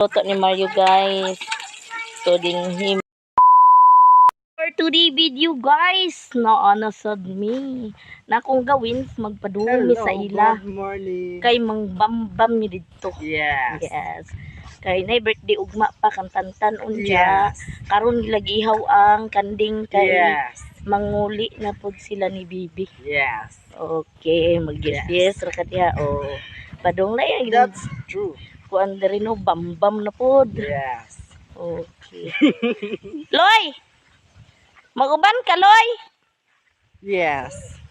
Toto ni Mario guys. So din him. For today video guys, naanasad me. Na kung gawin magpadumi sa ila. Good morning. Kay mangbambam mi dito. Yes. Yes. Kay na birthday ugma pa kantantan unja. Yes. Karon gilagihaw ang kanding kay Yes. manguli na pod sila ni Bibi. Yes. Okay, mag-yes ra ka diha. Oh. Padong na yan. That's true. Kuan diri no bambam na pod. Yes. Okay. Loy! Maguban ka, Loy! Yes.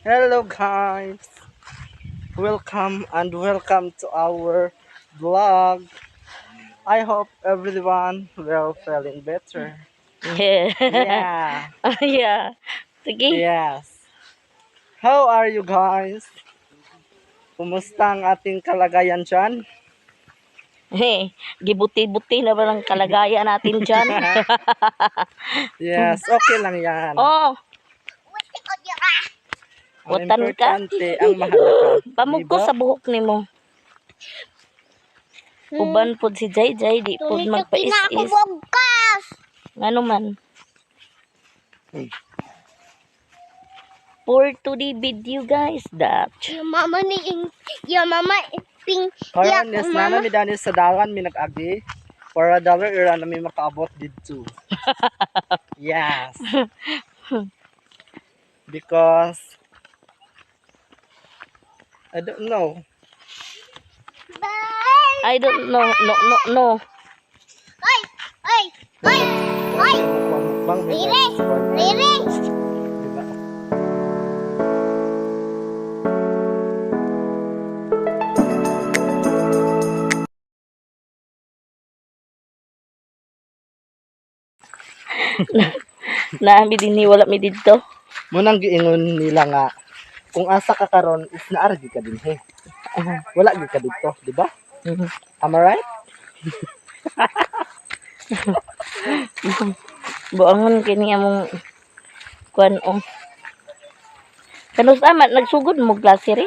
Hello guys. Welcome to our vlog. I hope everyone will feeling better. Yeah. Yeah. Yeah. Sige. Yes. How are you guys? Kumusta ang ating kalagayan dyan? Hey, gibuti-buti na ba ng kalagayan natin dyan? Yes, okay lang yan. Oh, Ang Watan ka? importante, ang mahalaga. pamug ko Diba? sa buhok nimo. Uban pod si Jay Jay, di pod magpais-is. Ngano man? For today video guys, that Your mama pink. Karon yes na mi dani sa dalan mi nag-agi. For $1 ira na mi makaabot dito. Yes. Because I don't know. Bye. I don't know, no. Oy, oy, oy, oy. Mukbang mi. Riri, Riri. Diba? Naami din ni wala mi dito. Munang giingon nila nga kung asa ka karon is naargi ka din he. Wala gyud ka dito, di ba? Am I right? Buangon kini among kuan o. Kanus amat nagsugod mo klase ri?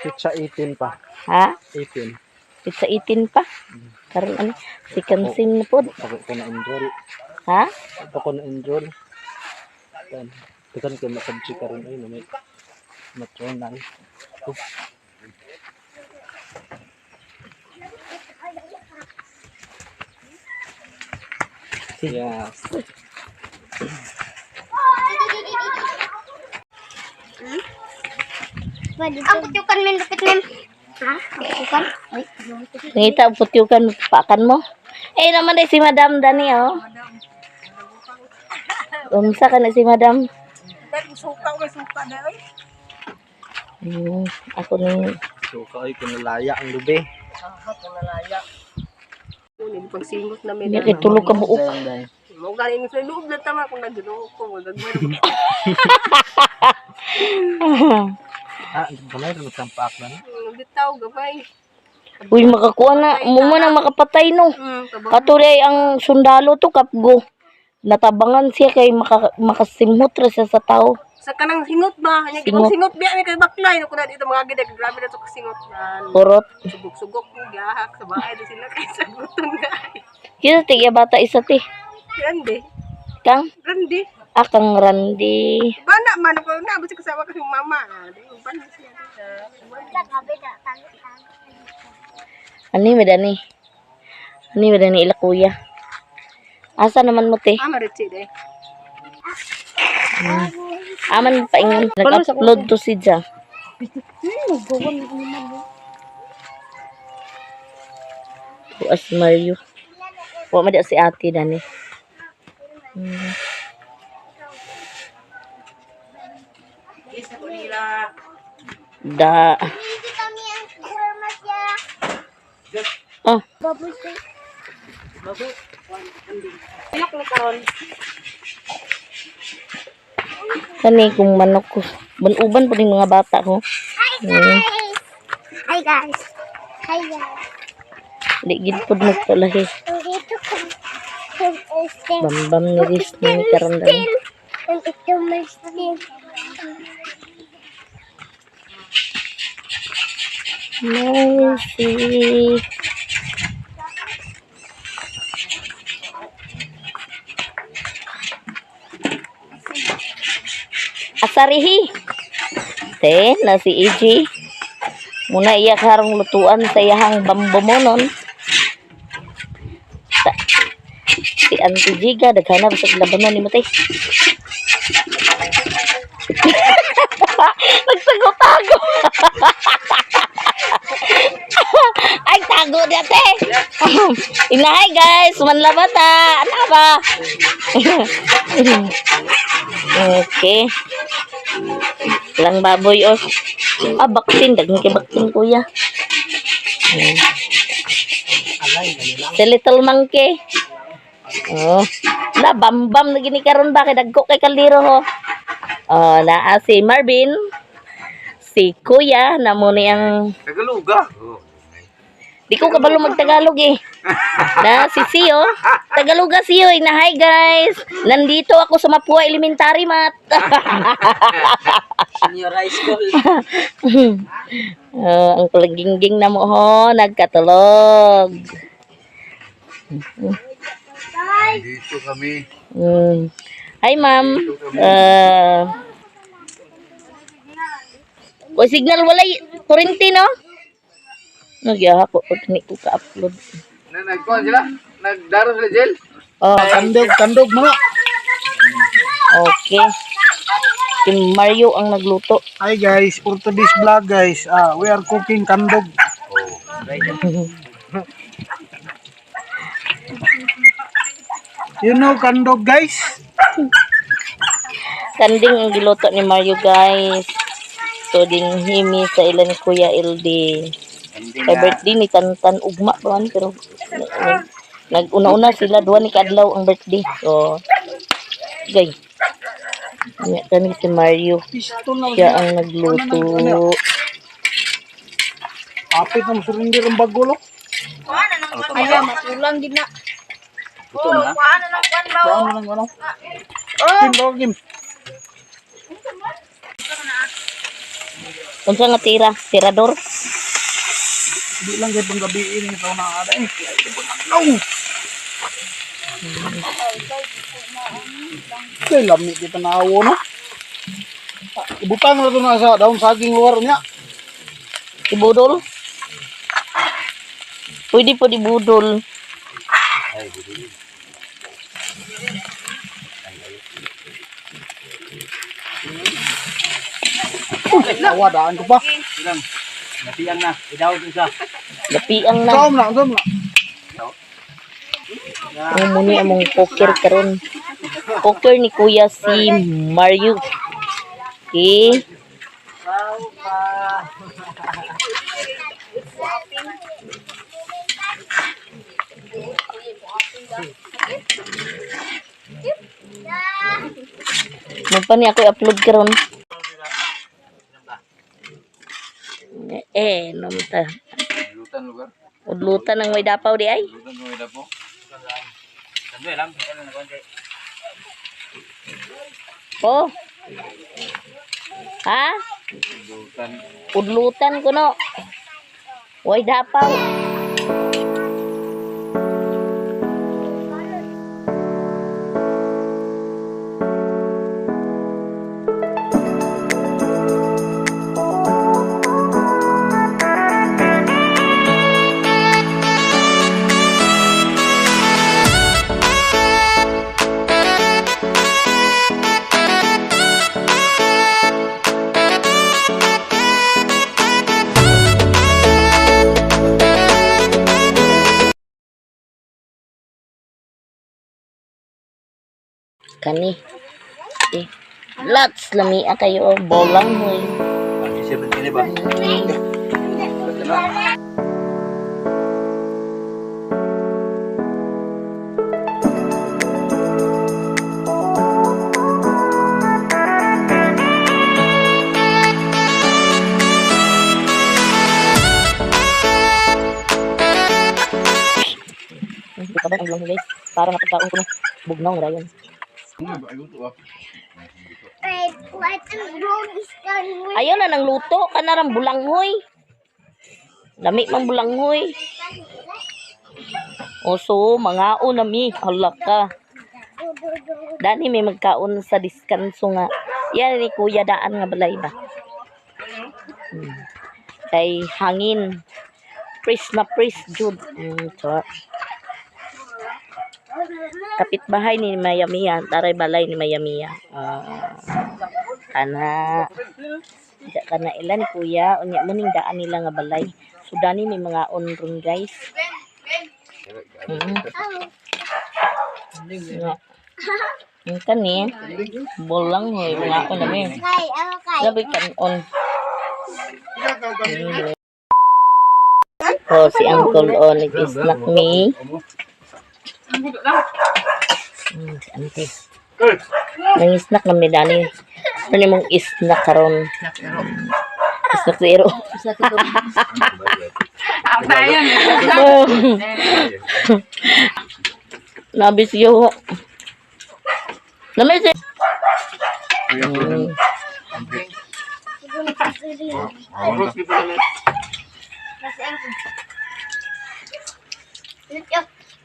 Pizza 18 pa. Ha? 18. Pizza 18 pa. Karon ani si Kansin na pod. Ako ko na enroll. Ha? Ako ko na enroll. Kan. Tekan ko makabji karon ay na may matronal. Yes. Ang kutukan men lupit men. Ha? Ang kutukan? Ay, Ngita putyukan pakan mo. Eh naman si Madam Dani oh. Umsa ka na si Madam? Ako ni So kaay ko nalaya ang lubi. Pagsingot na may hindi kay tulog ka buok. mo galing sa loob na tama kung nagduro ko magagmero. Ah, balay ro tampak na. Bitaw gabay. Uy makakuha na mo man ang makapatay no. Tabang Katuloy ang sundalo to kapgo. Natabangan siya kay makasimhot ra siya sa tao. sa kanang singot ba? Nya Singot. kung singot biya may kay baklay no kun dito mga gid grabe na to singot na. Kurot. Sugok-sugok ko gahak sa bahay do sila kay saguton gay. Kita tiga bata isa ti. Grande. Kang Grande. akang Randy. Bana man ko na ba si kasama ko yung mama na. Di ba siya Ani medani. Ani medani ila kuya. Asa naman mo te? Amaritsi de. Aman paingon nag-upload to si Ja. Buas Mario. Wa man si ate dani. Isa ko nila. Da. Hindi kami ang farmasya. Oh, Baboy ko. Ayok ni karon. kani kung manok ko. Ban-uban pa din mga bata ko. Hi guys. Hi guys. Di gid pud magpalahi. Ito ko. Bambam ni Riz ni karon dani. Ito may steel. Mercy. Asarihi. Te, na si EJ. Muna iya karong lutuan sa iyahang bambomonon. Si Auntie Jiga, daghana sa labanon ni mo, te. Nagtago-tago. Ay, tago niya, te. Inahay, guys. Manlabata. Ano ba? Okay. Lang baboy, oh. Baksin. Daging kay baksin, kuya. Si Little Monkey. Oh. Na, bambam na gini karon ba? Kay dagko kay kaldero, ho. Oh, naa si Marvin. Si Kuya, na mo niyang... Tagaluga. Di ko kabalo mag-Tagalog eh. Na si Sio. Tagaluga Sio. Na hi guys. Nandito ako sa Mapua Elementary Mat. Senior high school. Ang kuligingging na mo ho. Nagkatulog. Dito kami. Hi ma'am. Signal walay kurente no? Nagyaha ko pag ni ko ka-upload. Nagkuhan sila? Nagdaro sila, Jel? Oh, Kandog mga. okay. Si Mario ang nagluto. Hi guys, for today's vlog guys, we are cooking kandog. You know kandog guys? Kanding ang giluto ni Mario guys. So din himi sa ilan ni Kuya LD. Kay birthday ni Tantan ugma pa man pero nag-una-una sila duwa ni kadlaw ang birthday. So gay. Kami si Mario. Siya ang nagluto. Apit ng surrender ang bagulo. Ayaw, matulang din na. Ito na? Paano lang ano? Kim. Unsa nga tira? Tirador? Di lang gayud gabi ini ito na ada eh. Kay lami kita naawo no. Ibutang na ito na sa daun saging luar niya. Ibudol? Pwede po di budol. Awa daan ko pa. Ilang? Natiyan na. Idawag isa. Lapiang na. Som na. Ang muni among poker karon. Poker ni Kuya si Mario. Okay. Mapa ni ako i-upload karon. Namta. Lutan lugar. Udlutan ng may dapaw di ay. Lutan mo ida po. Sandwe lang. Ano na konti. Oh. Ha? Lutan. Udlutan ko no. Way dapaw. Kani. Lots lami kayo bolang hoy. Isip ini ba? Kaban ang guys. Para makakaon ko no. Bugnaw ra yun. What is wrong is going Ayaw na nang luto kanarang bulanghoy. Lami mang bulanghoy. Oso, mga nami. Hala ka. Dani may magkaon sa diskanso nga. Yan ni Kuya daan nga balay ba? Kay hangin. Pris na pris, Jud. Kapitbahay ni Mayamiya. Taray balay ni Mayamiya. Kana. Diya ka na ilan, Kuya. Unya mo ning daan nila nga balay. So, dani may mga ron, guys. Yung kani, bolang hoy, mga nami. Kay, ako kay. Sabi kanon. Oh, si Uncle On, nag-snack me. Si Auntie. Nang-snack na may dani. Ano mong snack karon? Snack zero. Nabis yo. Namay si.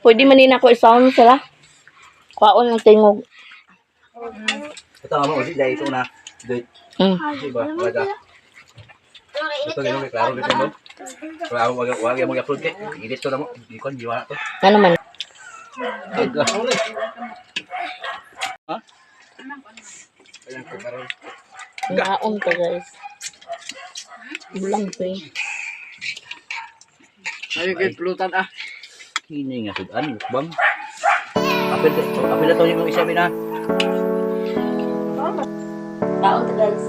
Pwede man din ako i-sound sila. Kwaon ng tingog. Ito nga mo, dahil ito na. Diba? Wala. Ito ganun, may klaro dito mo. Wag yung mag-upload kay. Edit to na mo. Hindi ko, jiwa na to. Ano man? Ha? Ngaon to guys. Bulang to eh. Ayo kay pulutan ah. Ini nga sudan, bang. Apil na to yung isa na. Ngaon to guys.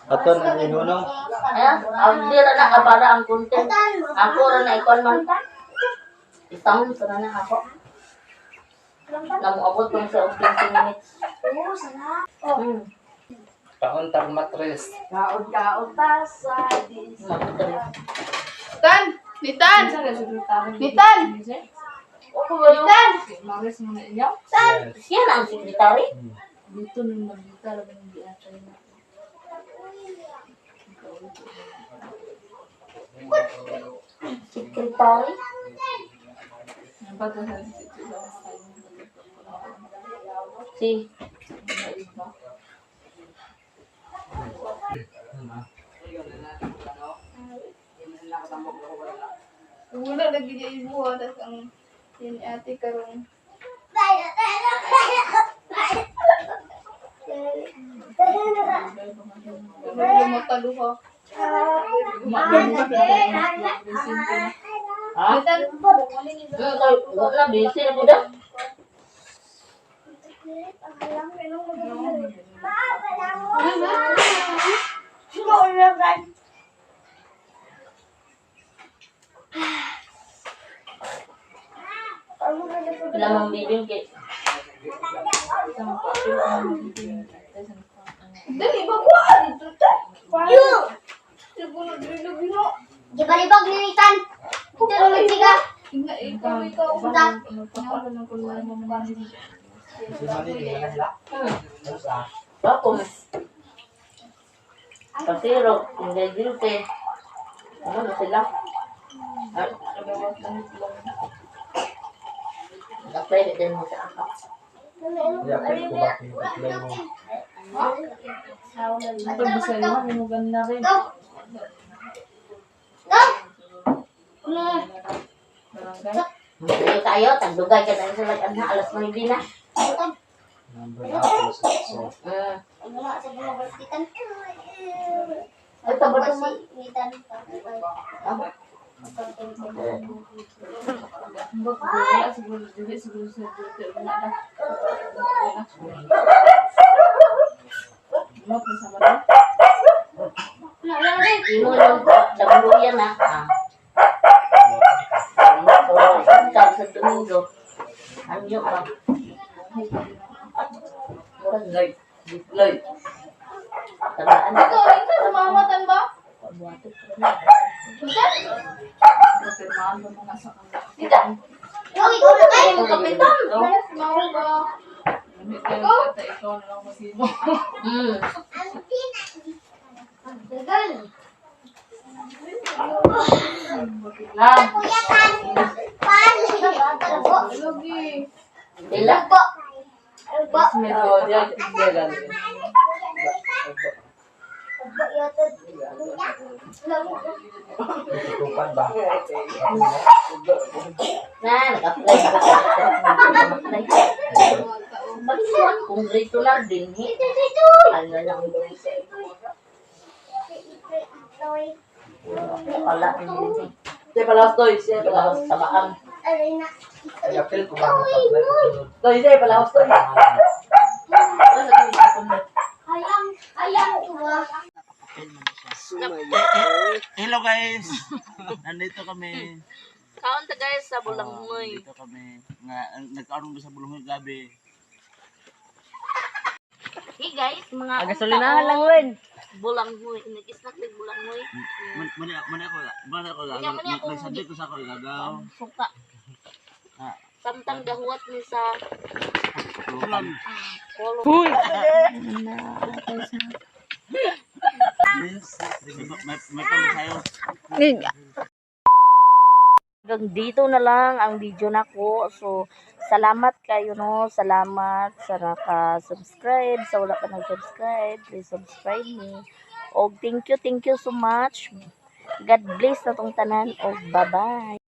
Aton ang inunong. Ayan, ang dira na kabara ang content. Ako rin na ikon man. Isang sa na ako. Namuabot kong sa 20 minutes. Pauntang matres. Mabot kami. Tan! Nitan! Nitan! Ako ba yun? Tan! Siya na ang sekretary. Sekretary? Si. Wala lagi niya ibuha das ang yun ate karong mataluha. Ha? Wala, busy na po daw. Wala mang bibing kay. Dali ba ko dito ta? Siguro dilo bino. Di balibog ni Itan. Pero magsiga. Ikaw. Punta. Tapos. Pasiro, hindi guilty. Ano na sila? Pwede din mo sa akap. Tayo tayo, tagdugay ka tayo sa lagyan na alas 9 na. Wala sa mga balstikan. Ay, tabot Si naman. Itan. Imo yung dabuyan na. Sa Domingo. Anyo ba? Murag guard. Deploy. Tabaan na. Ito sumamatan ba? Yung ikaw na kayo. Ang kapitan. Sumawa ba? Dagan. Lang. Kuya Tan. Pan. Talbo. Lagi. Dila. Talbo. Talbo. Yatod. Tutupan ba? Na, nag-apply ko sa nag-apply. Baliwan kung dito lang din. Ano lang doon. Wala din. Siya pala stoy, siya pala. Wala tabaan. Arena. Ay, apel ko lang mag-apply ko doon. Stoy, siya pala stoy. Hayang tuwa. Hello guys. Nandito kami. Kaon ta guys sa Bulanghoy. Dito kami. Nagkaroon sa Bulanghoy gabi. Hey guys, mga Gasolinahan lang rin. Bulanghoy. Nag-snack din Bulanghoy. Mani ako nagsabi ko sa ako gagaw. Suka. Ah. Samtang gahuat ni sa kolo. May pamasayo. Hanggang dito na lang ang video nako. So, salamat kayo no. Salamat sa naka-subscribe. Sa wala pa nag-subscribe, please subscribe me. Og thank you so much. God bless na tong tanan. Og bye-bye.